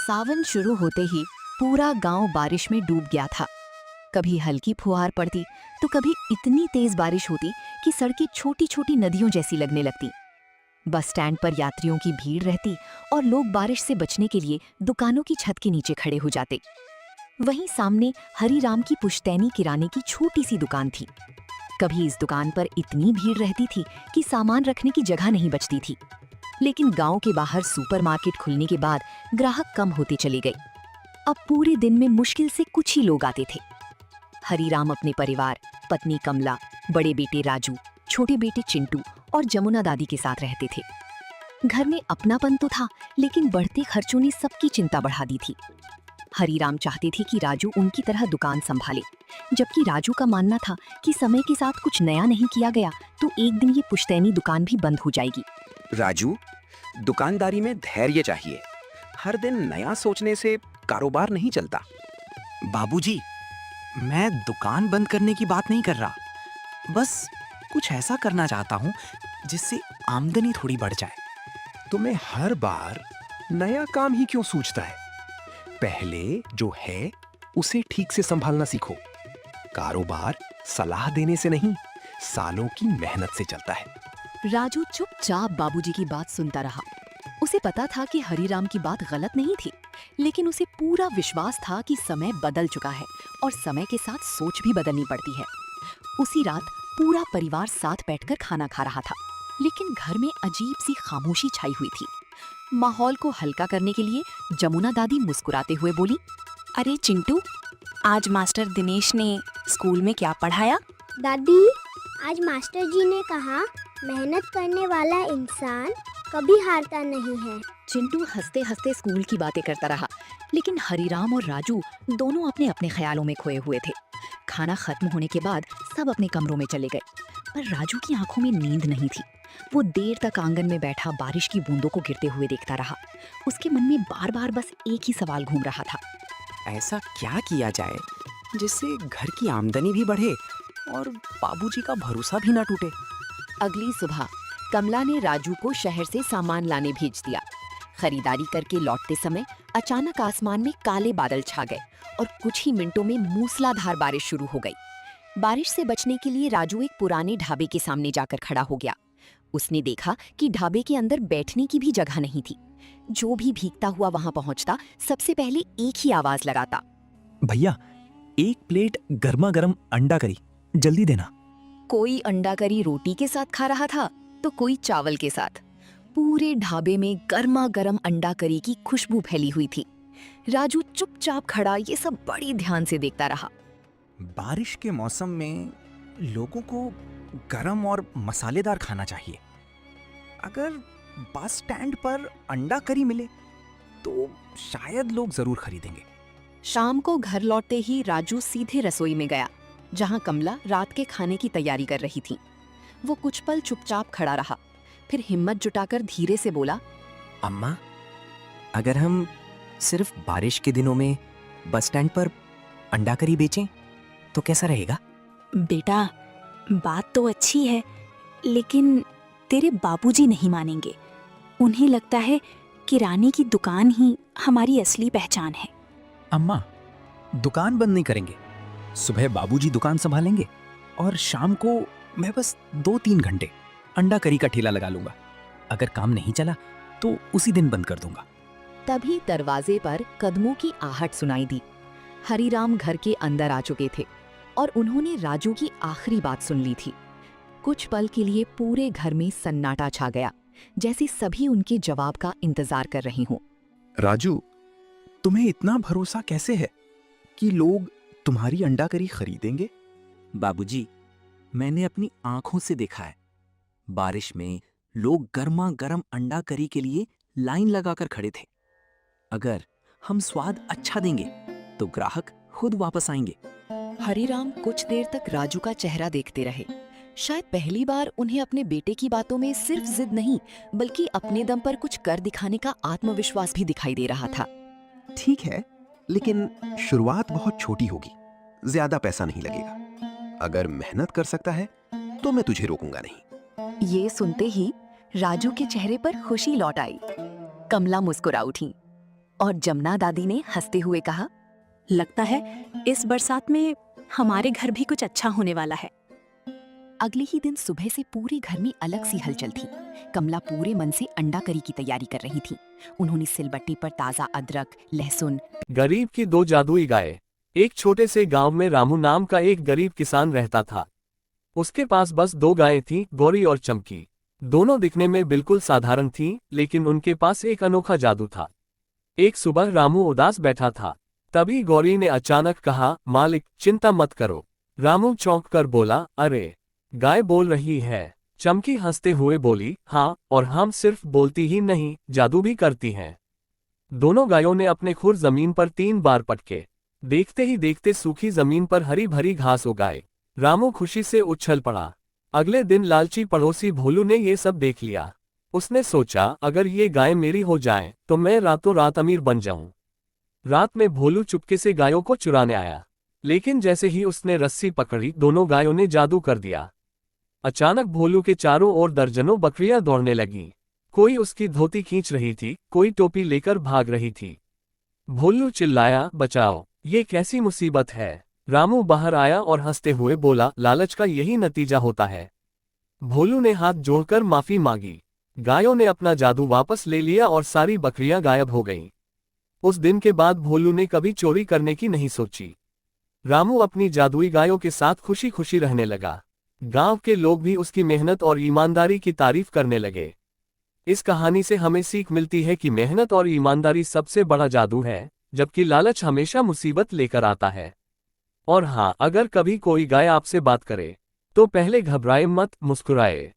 सावन शुरू होते ही पूरा गांव बारिश में डूब गया था। कभी हल्की फुहार पड़ती तो कभी इतनी तेज बारिश होती कि सड़कें छोटी छोटी नदियों जैसी लगने लगती। बस स्टैंड पर यात्रियों की भीड़ रहती और लोग बारिश से बचने के लिए दुकानों की छत के नीचे खड़े हो जाते। वहीं सामने हरीराम की पुश्तैनी किराने की छोटी सी दुकान थी। कभी इस दुकान पर इतनी भीड़ रहती थी कि सामान रखने की जगह नहीं बचती थी। लेकिन गांव के बाहर सुपरमार्केट खुलने के बाद ग्राहक कम होते चले गए। अब पूरे दिन में मुश्किल से कुछ ही लोग आते थे। हरीराम अपने परिवार, पत्नी कमला, बड़े बेटे राजू, छोटे बेटे चिंटू और जमुना दादी के साथ रहते थे। घर में अपनापन तो था, लेकिन बढ़ते खर्चों ने सबकी चिंता बढ़ा दी थी। हरीराम चाहते थे कि राजू उनकी तरह दुकान संभाले, जबकि राजू का मानना था कि समय के साथ कुछ नया नहीं किया गया तो एक दिन ये पुश्तैनी दुकान भी बंद हो जाएगी। राजू, दुकानदारी में धैर्य चाहिए। हर दिन नया सोचने से कारोबार नहीं चलता। बाबूजी, मैं दुकान बंद करने की बात नहीं कर रहा। बस कुछ ऐसा करना चाहता हूँ जिससे आमदनी थोड़ी बढ़ जाए। तुम्हें हर बार नया काम ही क्यों सूझता है? पहले जो है उसे ठीक से संभालना सीखो। कारोबार सलाह देने से नहीं, सालों की मेहनत से चलता है। राजू चुपचाप बाबूजी की बात सुनता रहा। उसे पता था कि हरीराम की बात गलत नहीं थी, लेकिन उसे पूरा विश्वास था कि समय बदल चुका है और समय के साथ सोच भी बदलनी पड़ती है। उसी रात पूरा परिवार साथ बैठकर खाना खा रहा था, लेकिन घर में अजीब सी खामोशी छाई हुई थी। माहौल को हल्का करने के लिए जमुना दादी मुस्कुराते हुए बोली, अरे चिंटू, आज मास्टर दिनेश ने स्कूल में क्या पढ़ाया? दादी, आज मास्टर जी ने कहा मेहनत करने वाला इंसान कभी हारता नहीं है। चिंटू हंसते हंसते स्कूल की बातें करता रहा, लेकिन हरीराम और राजू दोनों अपने अपने ख्यालों में खोए हुए थे। खाना खत्म होने के बाद सब अपने कमरों में चले गए, पर राजू की आंखों में नींद नहीं थी। वो देर तक आंगन में बैठा बारिश की बूंदों को गिरते हुए देखता रहा। उसके मन में बार बार बस एक ही सवाल घूम रहा था, ऐसा क्या किया जाए जिससे घर की आमदनी भी बढ़े और बाबूजी का भरोसा भी ना टूटे। अगली सुबह कमला ने राजू को शहर से सामान लाने भेज दिया। खरीदारी करके लौटते समय अचानक आसमान में काले बादल छा गए और कुछ ही मिनटों में मूसलाधार बारिश शुरू हो गई। बारिश से बचने के लिए राजू एक पुराने ढाबे के सामने जाकर खड़ा हो गया। उसने देखा कि ढाबे के अंदर बैठने की भी जगह नहीं थी। जो भी भीगता हुआ वहां पहुंचता, सबसे पहले एक ही आवाज लगाता, भैया, एक प्लेट गर्मा गर्म अंडा करी जल्दी देना। कोई अंडा करी रोटी के साथ खा रहा था तो कोई चावल के साथ। पूरे ढाबे में गर्मा गर्म अंडा करी की खुशबू फैली हुई थी। राजू चुपचाप खड़ा ये सब बड़ी ध्यान से देखता रहा। बारिश के मौसम में लोगों को गरम और मसालेदार खाना चाहिए। अगर बस स्टैंड पर अंडा करी मिले तो शायद लोग जरूर खरीदेंगे। शाम को घर लौटते ही राजू सीधे रसोई में गया, जहां कमला रात के खाने की तैयारी कर रही थी। वो कुछ पल चुपचाप खड़ा रहा, फिर हिम्मत जुटाकर धीरे से बोला, अम्मा, अगर हम सिर्फ बारिश के दिनों में बस स्टैंड पर अंडा करी बेचें तो कैसा रहेगा? बेटा, बात तो अच्छी है, लेकिन तेरे बाबूजी नहीं मानेंगे। उन्हें लगता है किराने की दुकान ही हमारी असली पहचान है। अम्मा, दुकान बंद नहीं करेंगे। सुबह बाबूजी दुकान संभालेंगे और शाम को मैं बस 2-3 घंटे अंडा करी का ठेला लगा लूंगा। अगर काम नहीं चला तो उसी दिन बंद कर दूंगा। तभी दरवाजे पर कदमों की आहट सुनाई दी। हरीराम घर के अंदर आ चुके थे और उन्होंने राजू की आखिरी बात सुन ली थी। कुछ पल के लिए पूरे घर में सन्नाटा छा गया, जैसे सभी उनके जवाब का इंतजार कर रही हों। राजू, तुम्हें इतना भरोसा कैसे है कि लोग तुम्हारी अंडा करी खरीदेंगे? बाबूजी, मैंने अपनी आंखों से देखा है। बारिश में लोग गर्मा गर्म अंडा करी के लिए लाइन लगाकर खड़े थे। अगर हम स्वाद अच्छा देंगे तो ग्राहक खुद वापस आएंगे। हरीराम कुछ देर तक राजू का चेहरा देखते रहे। शायद पहली बार उन्हें अपने बेटे की बातों में सिर्फ जिद नहीं, बल्कि अपने दम पर कुछ कर दिखाने का आत्मविश्वास भी दिखाई दे रहा था। ठीक है, लेकिन शुरुआत बहुत छोटी होगी, ज्यादा पैसा नहीं लगेगा। अगर मेहनत कर सकता है तो मैं तुझे रोकूंगा नहीं। ये सुनते ही राजू के चेहरे पर खुशी लौट आई। कमला मुस्कुरा उठी। और जमुना दादी ने हंसते हुए कहा, लगता है इस बरसात में हमारे घर भी कुछ अच्छा होने वाला है। अगले ही दिन सुबह से पूरे घर में अलग सी हलचल थी। कमला पूरे मन से अंडा करी की तैयारी कर रही थी। उन्होंने सिलबट्टे पर ताज़ा अदरक, लहसुन, गरीब की दो जादुई गायें। एक छोटे से गांव में रामू नाम का एक गरीब किसान रहता था। उसके पास बस दो गायें थीं, गौरी और चमकी। दोनों दिखने में बिल्कुल साधारण थीं, लेकिन उनके पास एक अनोखा जादू था। एक सुबह रामू उदास बैठा था। तभी गौरी ने अचानक कहा, मालिक चिंता मत करो। रामू चौंक कर बोला, अरे गाय बोल रही है। चमकी हंसते हुए बोली, हाँ, और हम सिर्फ बोलती ही नहीं, जादू भी करती हैं। दोनों गायों ने अपने खुर जमीन पर 3 बार पटके। देखते ही देखते सूखी जमीन पर हरी भरी घास उगाए। रामू खुशी से उछल पड़ा। अगले दिन लालची पड़ोसी भोलू ने ये सब देख लिया। उसने सोचा, अगर ये गाय मेरी हो जाएं, तो मैं रातों रात अमीर बन जाऊं। रात में भोलू चुपके से गायों को चुराने आया, लेकिन जैसे ही उसने रस्सी पकड़ी, दोनों गायों ने जादू कर दिया। अचानक भोलू के चारों ओर दर्जनों बकरियां दौड़ने लगीं। कोई उसकी धोती खींच रही थी, कोई टोपी लेकर भाग रही थी। भोलू चिल्लाया, बचाओ, ये कैसी मुसीबत है। रामू बाहर आया और हंसते हुए बोला, लालच का यही नतीजा होता है। भोलू ने हाथ जोड़कर माफी मांगी। गायों ने अपना जादू वापस ले लिया और सारी बकरियां गायब हो गईं। उस दिन के बाद भोलू ने कभी चोरी करने की नहीं सोची। रामू अपनी जादुई गायों के साथ खुशी खुशी रहने लगा। गांव के लोग भी उसकी मेहनत और ईमानदारी की तारीफ करने लगे। इस कहानी से हमें सीख मिलती है कि मेहनत और ईमानदारी सबसे बड़ा जादू है, जबकि लालच हमेशा मुसीबत लेकर आता है। और हाँ, अगर कभी कोई गाय आपसे बात करे, तो पहले घबराए मत, मुस्कुराए।